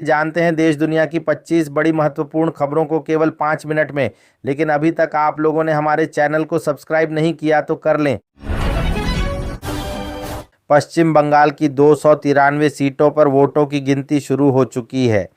जानते हैं देश दुनिया की 25 बड़ी महत्वपूर्ण खबरों को केवल 5 मिनट में। लेकिन अभी तक आप लोगों ने हमारे चैनल को सब्सक्राइब नहीं किया तो कर लें। पश्चिम बंगाल की 293 सीटों पर वोटों की गिनती शुरू हो चुकी है।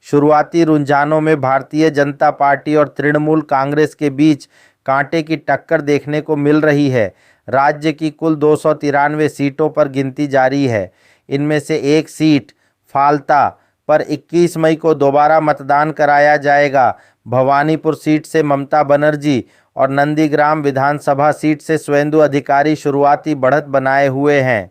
शुरुआती रुझानों में भारतीय जनता पार्टी और तृणमूल कांग्रेस के बीच कांटे की टक्कर देखने को मिल रही है। राज्य की कुल 293 सीटों पर गिनती जारी है। इनमें से एक सीट फाल्ता पर 21 मई को दोबारा मतदान कराया जाएगा। भवानीपुर सीट से ममता बनर्जी और नंदीग्राम विधानसभा सीट से शुवेंदु अधिकारी शुरुआती बढ़त बनाए हुए हैं।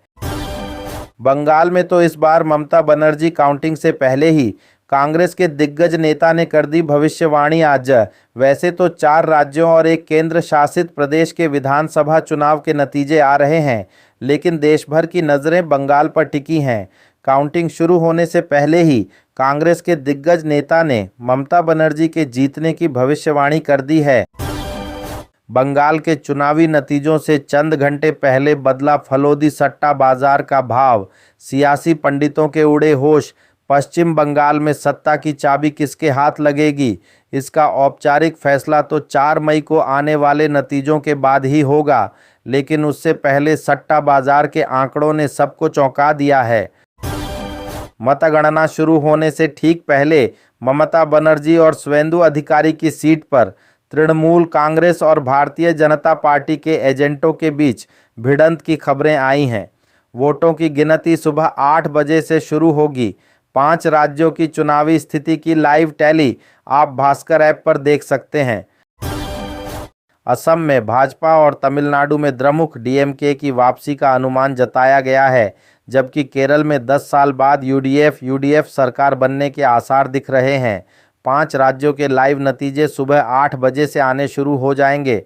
बंगाल में तो इस बार ममता बनर्जी काउंटिंग से पहले ही कांग्रेस के दिग्गज नेता ने कर दी भविष्यवाणी। आज वैसे तो 4 राज्यों और एक केंद्र शासित प्रदेश के विधानसभा चुनाव के नतीजे आ रहे हैं, लेकिन देश भर की नज़रें बंगाल पर टिकी हैं। काउंटिंग शुरू होने से पहले ही कांग्रेस के दिग्गज नेता ने ममता बनर्जी के जीतने की भविष्यवाणी कर दी है। बंगाल के चुनावी नतीजों से चंद घंटे पहले बदला फलोदी सट्टा बाजार का भाव। सियासी पंडितों के उड़े होश। पश्चिम बंगाल में सत्ता की चाबी किसके हाथ लगेगी, इसका औपचारिक फैसला तो 4 मई को आने वाले नतीजों के बाद ही होगा। लेकिन उससे पहले सट्टा बाजार के आंकड़ों ने सबको चौंका दिया है। मतगणना शुरू होने से ठीक पहले ममता बनर्जी और शुवेंदु अधिकारी की सीट पर तृणमूल कांग्रेस और भारतीय जनता पार्टी के एजेंटों के बीच भिड़ंत की खबरें आई हैं। वोटों की गिनती सुबह 8 बजे से शुरू होगी। 5 राज्यों की चुनावी स्थिति की लाइव टैली आप भास्कर ऐप पर देख सकते हैं। असम में भाजपा और तमिलनाडु में द्रमुक डीएमके की वापसी का अनुमान जताया गया है, जबकि केरल में 10 साल बाद यूडीएफ सरकार बनने के आसार दिख रहे हैं। 5 राज्यों के लाइव नतीजे सुबह 8 बजे से आने शुरू हो जाएंगे।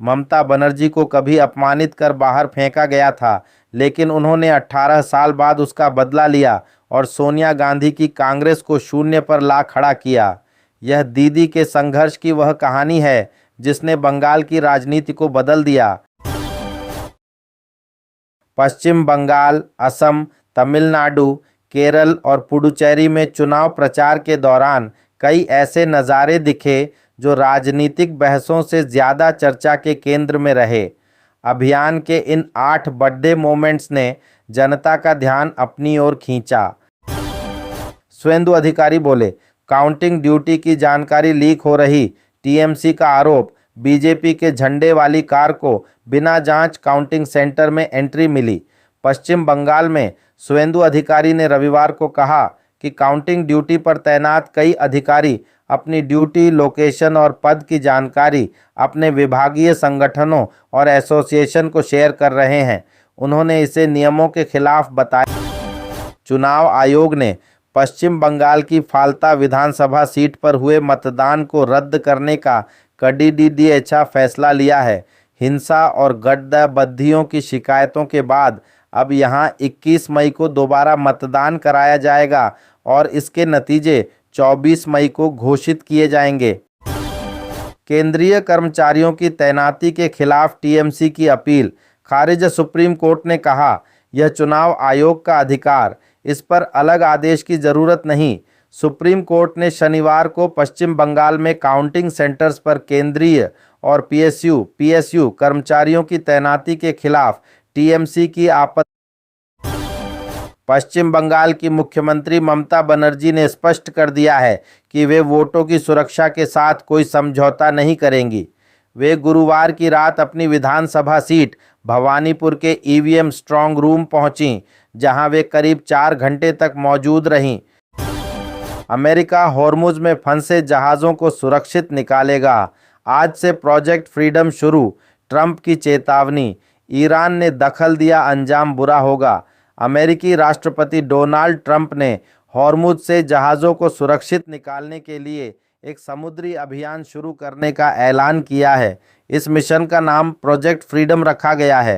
ममता बनर्जी को कभी अपमानित कर बाहर फेंका गया था, लेकिन उन्होंने 18 साल बाद उसका बदला लिया और सोनिया गांधी की कांग्रेस को शून्य पर ला खड़ा किया। यह दीदी के संघर्ष की वह कहानी है जिसने बंगाल की राजनीति को बदल दिया। पश्चिम बंगाल, असम, तमिलनाडु, केरल और पुडुचेरी में चुनाव प्रचार के दौरान कई ऐसे नज़ारे दिखे जो राजनीतिक बहसों से ज़्यादा चर्चा के केंद्र में रहे। अभियान के इन 8 बड़े मोमेंट्स ने जनता का ध्यान अपनी ओर खींचा। शुवेंदु अधिकारी बोले, काउंटिंग ड्यूटी की जानकारी लीक हो रही। टीएमसी का आरोप, बीजेपी के झंडे वाली कार को बिना जांच काउंटिंग सेंटर में एंट्री मिली। पश्चिम बंगाल में शुवेंदु अधिकारी ने रविवार को कहा कि काउंटिंग ड्यूटी पर तैनात कई अधिकारी अपनी ड्यूटी, लोकेशन और पद की जानकारी अपने विभागीय संगठनों और एसोसिएशन को शेयर कर रहे हैं। उन्होंने इसे नियमों के खिलाफ बताया। चुनाव आयोग ने पश्चिम बंगाल की फाल्ता विधानसभा सीट पर हुए मतदान को रद्द करने का कड़ीडीडीएचा फैसला लिया है। हिंसा और गड्ढाबद्धियों की शिकायतों के बाद अब यहां 21 मई को दोबारा मतदान कराया जाएगा और इसके नतीजे 24 मई को घोषित किए जाएंगे। केंद्रीय कर्मचारियों की तैनाती के खिलाफ टीएमसी की अपील खारिज। सुप्रीम कोर्ट ने कहा, यह चुनाव आयोग का अधिकार, इस पर अलग आदेश की जरूरत नहीं। सुप्रीम कोर्ट ने शनिवार को पश्चिम बंगाल में काउंटिंग सेंटर्स पर केंद्रीय और पीएसयू कर्मचारियों की तैनाती के खिलाफ टीएमसी की आपत्ति। पश्चिम बंगाल की मुख्यमंत्री ममता बनर्जी ने स्पष्ट कर दिया है कि वे वोटों की सुरक्षा के साथ कोई समझौता नहीं करेंगी। वे गुरुवार की रात अपनी विधानसभा सीट भवानीपुर के ईवीएम स्ट्रांग रूम पहुंची, जहां वे करीब 4 घंटे तक मौजूद रहीं। अमेरिका होर्मुज में फंसे जहाज़ों को सुरक्षित निकालेगा। आज से प्रोजेक्ट फ्रीडम शुरू। ट्रंप की चेतावनी। ईरान ने दखल दिया, अंजाम बुरा होगा। अमेरिकी राष्ट्रपति डोनाल्ड ट्रंप ने होर्मुज से जहाज़ों को सुरक्षित निकालने के लिए एक समुद्री अभियान शुरू करने का ऐलान किया है। इस मिशन का नाम प्रोजेक्ट फ्रीडम रखा गया है।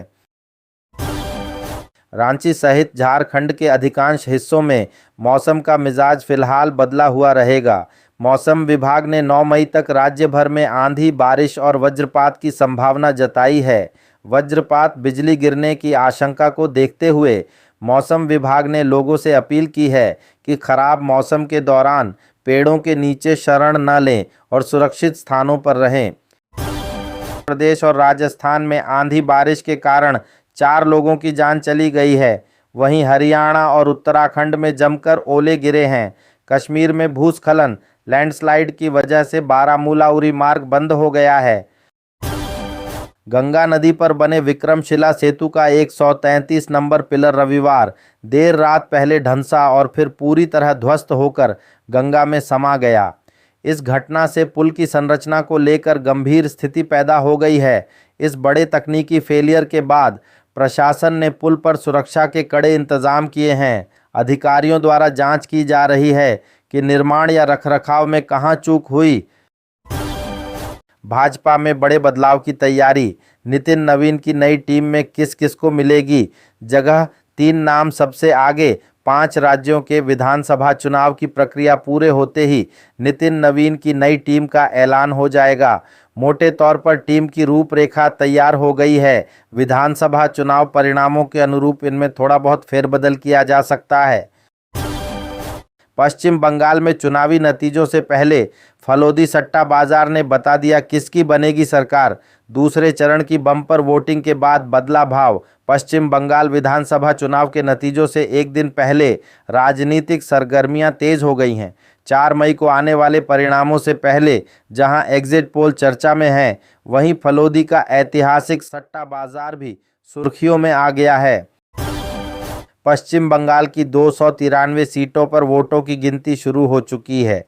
रांची सहित झारखंड के अधिकांश हिस्सों में मौसम का मिजाज फिलहाल बदला हुआ रहेगा। मौसम विभाग ने 9 मई तक राज्य भर में आंधी, बारिश और वज्रपात की संभावना जताई है। वज्रपात, बिजली गिरने की आशंका को देखते हुए मौसम विभाग ने लोगों से अपील की है कि खराब मौसम के दौरान पेड़ों के नीचे शरण न लें और सुरक्षित स्थानों पर रहें। प्रदेश और राजस्थान में आंधी बारिश के कारण 4 लोगों की जान चली गई है। वहीं हरियाणा और उत्तराखंड में जमकर ओले गिरे हैं। कश्मीर में भूस्खलन, लैंडस्लाइड की वजह से बारामूला उरी मार्ग बंद हो गया है। गंगा नदी पर बने विक्रमशिला सेतु का 133 नंबर पिलर रविवार देर रात पहले ढंसा और फिर पूरी तरह ध्वस्त होकर गंगा में समा गया। इस घटना से पुल की संरचना को लेकर गंभीर स्थिति पैदा हो गई है। इस बड़े तकनीकी फेलियर के बाद प्रशासन ने पुल पर सुरक्षा के कड़े इंतजाम किए हैं। अधिकारियों द्वारा जांच की जा रही है कि निर्माण या रखरखाव में कहां चूक हुई। भाजपा में बड़े बदलाव की तैयारी। नितिन नवीन की नई टीम में किस किस को मिलेगी जगह? 3 नाम सबसे आगे। 5 राज्यों के विधानसभा चुनाव की प्रक्रिया पूरे होते ही नितिन नवीन की नई टीम का ऐलान हो जाएगा। मोटे तौर पर टीम की रूपरेखा तैयार हो गई है। विधानसभा चुनाव परिणामों के अनुरूप इनमें थोड़ा बहुत फेरबदल किया जा सकता है। पश्चिम बंगाल में चुनावी नतीजों से पहले फलोदी सट्टा बाजार ने बता दिया किसकी बनेगी सरकार। दूसरे चरण की बम्पर वोटिंग के बाद बदला भाव। पश्चिम बंगाल विधानसभा चुनाव के नतीजों से एक दिन पहले राजनीतिक सरगर्मियां तेज हो गई हैं। 4 मई को आने वाले परिणामों से पहले जहां एग्जिट पोल चर्चा में है, वहीं फलोदी का ऐतिहासिक सट्टा बाजार भी सुर्खियों में आ गया है। पश्चिम बंगाल की 293 सीटों पर वोटों की गिनती शुरू हो चुकी है।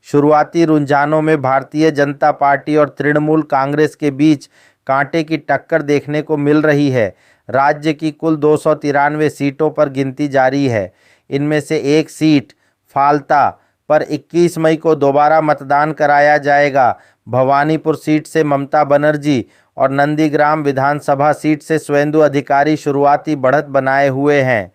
शुरुआती रुझानों में भारतीय जनता पार्टी और तृणमूल कांग्रेस के बीच कांटे की टक्कर देखने को मिल रही है। राज्य की कुल 293 सीटों पर गिनती जारी है। इनमें से एक सीट फाल्ता पर 21 मई को दोबारा मतदान कराया जाएगा। भवानीपुर सीट से ममता बनर्जी और नंदीग्राम विधानसभा सीट से सुवेंदु अधिकारी शुरुआती बढ़त बनाए हुए हैं।